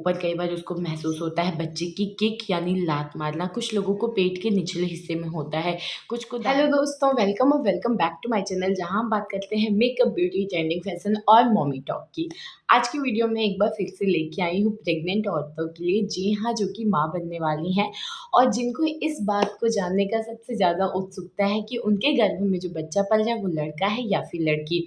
ऊपर कई बार उसको महसूस होता है बच्चे की किक यानी लात मारना। कुछ लोगों को पेट के निचले हिस्से में होता है, कुछ को। हेलो दोस्तों, वेलकम और welcome back to my channel, जहां हम बात करते हैं मेकअप, ब्यूटी, ट्रेंडिंग, फैशन और मॉमी टॉक की। आज की वीडियो में एक बार फिर से लेके आई हूँ प्रेग्नेंट औरतों के लिए, जी हाँ, जो कि माँ बनने वाली हैं और जिनको इस बात को जानने का सबसे ज़्यादा उत्सुकता है कि उनके गर्भ में जो बच्चा पल रहा है वो लड़का है या फिर लड़की।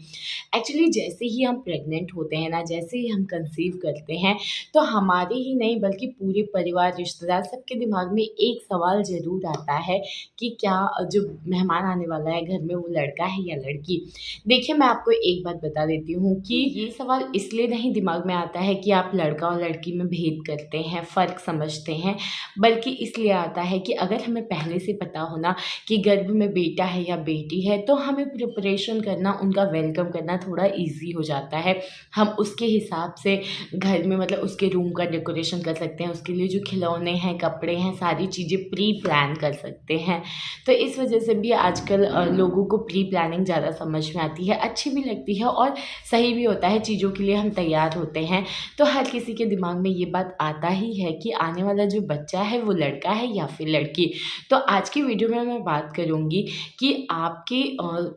एक्चुअली जैसे ही हम प्रेग्नेंट होते हैं ना, जैसे ही हम कंसीव करते हैं, तो हमारे ही नहीं बल्कि पूरे परिवार, रिश्तेदार, सबके दिमाग में एक सवाल ज़रूर आता है कि क्या जो मेहमान आने वाला है घर में वो लड़का है या लड़की। देखिए, मैं आपको एक बात बता देती हूँ कि ये सवाल इसलिए नहीं दिमाग में आता है कि आप लड़का और लड़की में भेद करते हैं, फ़र्क समझते हैं, बल्कि इसलिए आता है कि अगर हमें पहले से पता हो ना कि गर्भ में बेटा है या बेटी है, तो हमें प्रिपरेशन करना, उनका वेलकम करना थोड़ा ईज़ी हो जाता है। हम उसके हिसाब से घर में मतलब उसके रूम का डेकोरेशन कर सकते हैं, उसके लिए जो खिलौने हैं, कपड़े हैं, सारी चीज़ें प्री प्लान कर सकते हैं। तो इस वजह से भी आजकल लोगों को प्री प्लानिंग ज़्यादा समझ में आती है, अच्छी भी लगती है और सही भी होता है, चीज़ों के लिए हम तैयार होते हैं। तो हर किसी के दिमाग में ये बात आता ही है कि आने वाला जो बच्चा है वो लड़का है या फिर लड़की। तो आज की वीडियो में मैं बात करूँगी कि आपके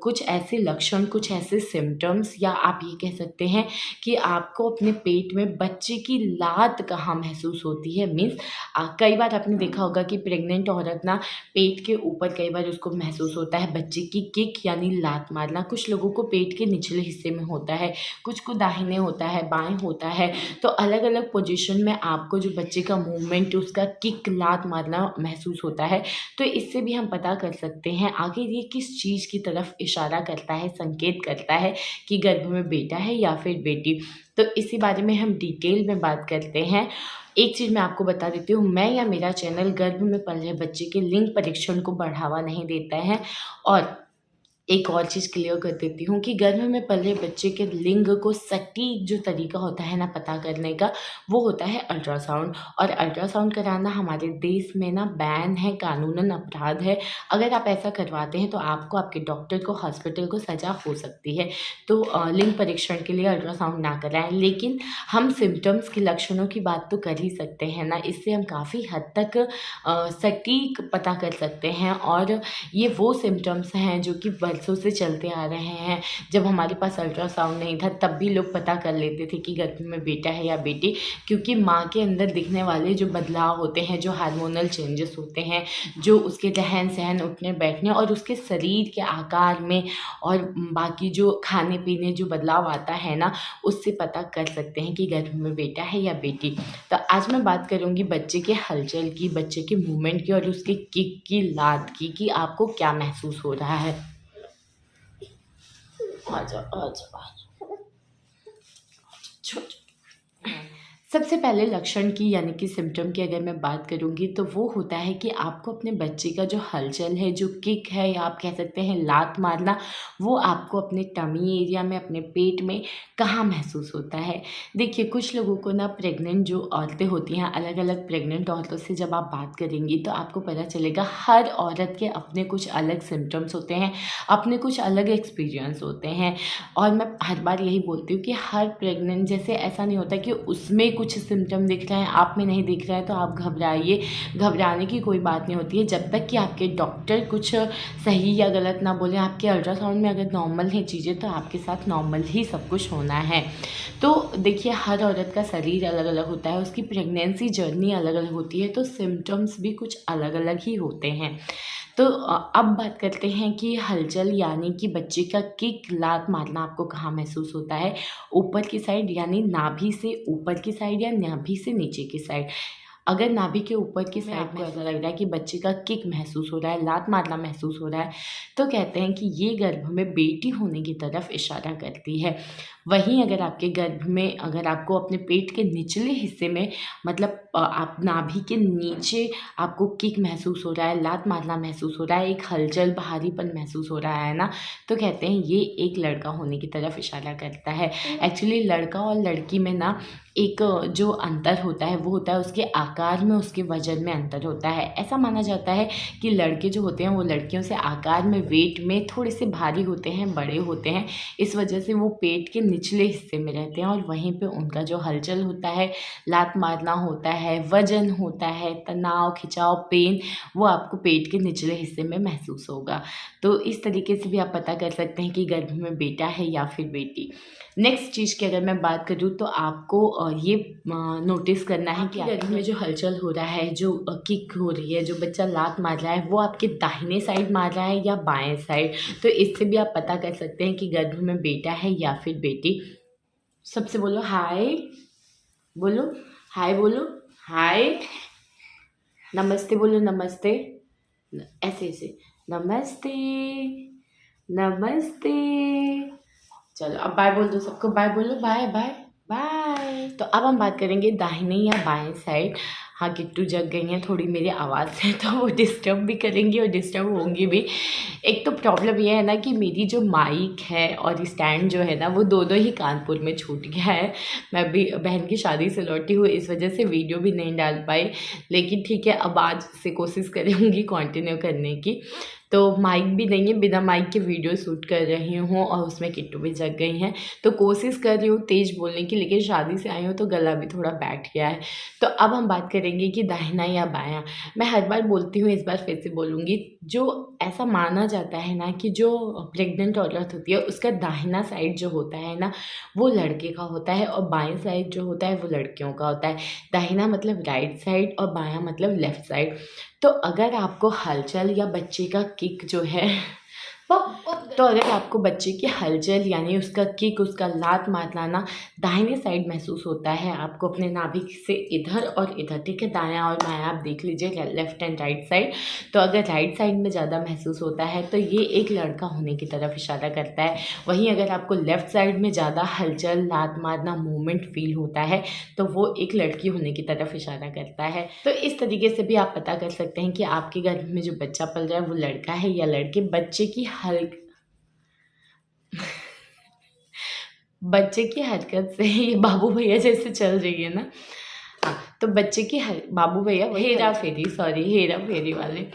कुछ ऐसे लक्षण, कुछ ऐसे सिम्पटम्स, या आप ये कह सकते हैं कि आपको अपने पेट में बच्चे की लात कहाँ महसूस होती है। मीन्स कई बार आपने देखा होगा कि प्रेग्नेंट औरत ना पेट के ऊपर कई बार उसको महसूस होता है बच्चे की किक यानी लात मारना। कुछ लोगों को पेट के निचले हिस्से में होता है, कुछ को दाहिने होता है, बाएं होता है। तो अलग अलग पोजीशन में आपको जो बच्चे का मूवमेंट, उसका किक, लात मारना महसूस होता है। तो इससे भी हम पता कर सकते हैं आखिर ये किस चीज़ की तरफ इशारा करता है, संकेत करता है कि गर्भ में बेटा है या फिर बेटी। तो इसी बारे में हम डिटेल में बात करते हैं। एक चीज़ मैं आपको बता देती हूँ, मैं या मेरा चैनल गर्भ में पल रहे बच्चे के लिंग परीक्षण को बढ़ावा नहीं देता है। और एक और चीज़ क्लियर कर देती हूँ कि गर्भ में पल रहे बच्चे के लिंग को सटीक जो तरीका होता है ना पता करने का, वो होता है अल्ट्रासाउंड। और अल्ट्रासाउंड कराना हमारे देश में ना बैन है, कानूनन अपराध है। अगर आप ऐसा करवाते हैं तो आपको, आपके डॉक्टर को, हॉस्पिटल को सज़ा हो सकती है। तो लिंग परीक्षण के लिए अल्ट्रासाउंड ना कराएं। लेकिन हम सिम्टम्स के लक्षणों की बात तो कर ही सकते हैं ना, इससे हम काफ़ी हद तक सटीक पता कर सकते हैं। और ये वो सिम्टम्स हैं जो कि बरसों से चलते आ रहे हैं। जब हमारे पास अल्ट्रासाउंड नहीं था तब भी लोग पता कर लेते थे कि गर्भ में बेटा है या बेटी, क्योंकि माँ के अंदर दिखने वाले जो बदलाव होते हैं, जो हार्मोनल चेंजेस होते हैं, जो उसके रहन सहन, उठने बैठने और उसके शरीर के आकार में और बाकी जो खाने पीने जो बदलाव आता है ना, उससे पता कर सकते हैं कि गर्भ में बेटा है या बेटी। तो आज मैं बात करूँगी बच्चे के हलचल की, बच्चे के मूवमेंट की और उसकी किक की, लात की, कि आपको क्या महसूस हो रहा है। आजा आजा आजा। सबसे पहले लक्षण की यानी कि सिम्टम की अगर मैं बात करूँगी तो वो होता है कि आपको अपने बच्चे का जो हलचल है, जो किक है, या आप कह सकते हैं लात मारना, वो आपको अपने टमी एरिया में, अपने पेट में कहाँ महसूस होता है। देखिए, कुछ लोगों को ना प्रेग्नेंट जो औरतें होती हैं, अलग अलग प्रेग्नेंट औरतों से जब आप बात करेंगी तो आपको पता चलेगा हर औरत के अपने कुछ अलग सिम्टम्स होते हैं, अपने कुछ अलग एक्सपीरियंस होते हैं। और मैं हर बार यही बोलती हूँ कि हर प्रेग्नेंट जैसे ऐसा नहीं होता कि उसमें कुछ सिम्टम दिख रहे हैं, आप में नहीं दिख रहा है तो आप घबराइए। घबराने की कोई बात नहीं होती है जब तक कि आपके डॉक्टर कुछ सही या गलत ना बोलें। आपके अल्ट्रासाउंड में अगर नॉर्मल है चीज़ें तो आपके साथ नॉर्मल ही सब कुछ होना है। तो देखिए, हर औरत का शरीर अलग अलग होता है, उसकी प्रेगनेंसी जर्नी अलग अलग होती है, तो सिम्टम्स भी कुछ अलग अलग ही होते हैं। तो अब बात करते हैं कि हलचल यानी कि बच्चे का किक, लात मारना आपको कहाँ महसूस होता है। ऊपर की साइड यानी नाभि से ऊपर की साइड या नाभि से नीचे की साइड। अगर नाभि के ऊपर की साइड को ऐसा लग रहा है कि बच्चे का किक महसूस हो रहा है, लात मारना महसूस हो रहा है, तो कहते हैं कि ये गर्भ में बेटी होने की तरफ इशारा करती है। वहीं अगर आपके गर्भ में, अगर आपको अपने पेट के निचले हिस्से में, मतलब आप नाभि के नीचे आपको किक महसूस हो रहा है, लात मारना महसूस हो रहा है, एक हलचल, भारीपन महसूस हो रहा है ना, तो कहते हैं ये एक लड़का होने की तरफ इशारा करता है। एक्चुअली लड़का और लड़की में ना एक जो अंतर होता है वो होता है उसके आकार में, उसके वज़न में अंतर होता है। ऐसा माना जाता है कि लड़के जो होते हैं वो लड़कियों से आकार में, वेट में थोड़े से भारी होते हैं, बड़े होते हैं। इस वजह से वो पेट के निचले हिस्से में रहते हैं और वहीं पे उनका जो हलचल होता है, लात मारना होता है, वज़न होता है, तनाव, खिंचाव, पेन, वो आपको पेट के निचले हिस्से में महसूस होगा। तो इस तरीके से भी आप पता कर सकते हैं कि गर्भ में बेटा है या फिर बेटी। नेक्स्ट चीज़ की अगर मैं बात करूँ तो आपको ये नोटिस करना है कि गर्भ में जो हलचल हो रहा है, जो किक हो रही है, जो बच्चा लात मार रहा है, वो आपके दाहिने साइड मार रहा है या बाएं साइड। तो इससे भी आप पता कर सकते हैं कि गर्भ में बेटा है या फिर बेटी। सबसे बोलो हाय, बोलो हाय, बोलो हाय, नमस्ते बोलो, नमस्ते, ऐसे ऐसे, नमस्ते नमस्ते। चलो अब बाय बोल दो सबको, बाय बोलो, बाय बाय बाय। तो अब हम बात करेंगे दाहिने या बाएं साइड। हाँ, किट्टू जग गई हैं थोड़ी मेरी आवाज़ से, तो वो डिस्टर्ब भी करेंगी और डिस्टर्ब होंगी भी। एक तो प्रॉब्लम ये है ना कि मेरी जो माइक है और स्टैंड जो है ना वो दोनों ही कानपुर में छूट गया है। मैं भी बहन की शादी से लौटी हूँ, इस वजह से वीडियो भी नहीं डाल पाई, लेकिन ठीक है अब आज से कोशिश करूँगी कंटिन्यू करने की। तो माइक भी नहीं है, बिना माइक के वीडियो शूट कर रही हूँ और उसमें किट्टू भी जग गई हैं, तो कोशिश कर रही हूँ तेज़ बोलने की, लेकिन शादी से आई हूँ तो गला भी थोड़ा बैठ गया है। तो अब हम बात करेंगे कि दाहिना या बायां। मैं हर बार बोलती हूँ, इस बार फिर से बोलूँगी। जो ऐसा माना जाता है ना कि जो प्रेग्नेंट औरत होती है उसका दाहिना साइड जो होता है ना वो लड़के का होता है और बाएं साइड जो होता है वो लड़कियों का होता है। दाहिना मतलब राइट साइड और बायां मतलब लेफ़्ट साइड। तो अगर आपको हलचल या बच्चे का किक जो है तो अगर आपको बच्चे की हलचल यानी उसका किक, उसका लात मारना ना दाहिने साइड महसूस होता है, आपको अपने नाभि से इधर और इधर, ठीक है, दायां और बायां आप देख लीजिए, लेफ्ट एंड राइट साइड। तो अगर राइट साइड में ज़्यादा महसूस होता है तो ये एक लड़का होने की तरफ इशारा करता है। वहीं अगर आपको लेफ्ट साइड में ज़्यादा हलचल, लात मारना, मूवमेंट फील होता है तो वो एक लड़की होने की तरफ इशारा करता है। तो इस तरीके से भी आप पता कर सकते हैं कि आपके घर में जो बच्चा पल रहा है वो लड़का है या लड़के। बच्चे की हरकत से ये बाबू भैया जैसे चल रही है ना, हाँ, तो बच्चे की बाबू भैया हेरा फेरी वाले,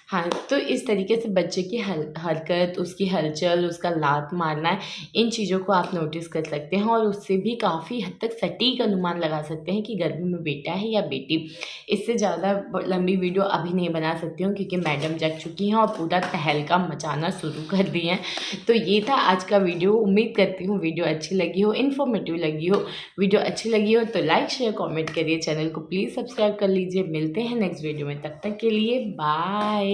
हाँ, तो इस तरीके से बच्चे की हरकत, उसकी हलचल, उसका लात मारना, इन चीज़ों को आप नोटिस कर सकते हैं और उससे भी काफ़ी हद तक सटीक अनुमान लगा सकते हैं कि गर्भ में बेटा है या बेटी। इससे ज़्यादा लंबी वीडियो अभी नहीं बना सकती हूँ क्योंकि मैडम जग चुकी हैं और पूरा तहलका मचाना शुरू कर दिए हैं। तो ये था आज का वीडियो। उम्मीद करती हूँ वीडियो अच्छी लगी हो, इन्फॉर्मेटिव लगी हो। वीडियो अच्छी लगी हो तो लाइक, शेयर, कॉमेंट करिए, चैनल को प्लीज़ सब्सक्राइब कर लीजिए। मिलते हैं नेक्स्ट वीडियो में, तब तक के लिए बाय।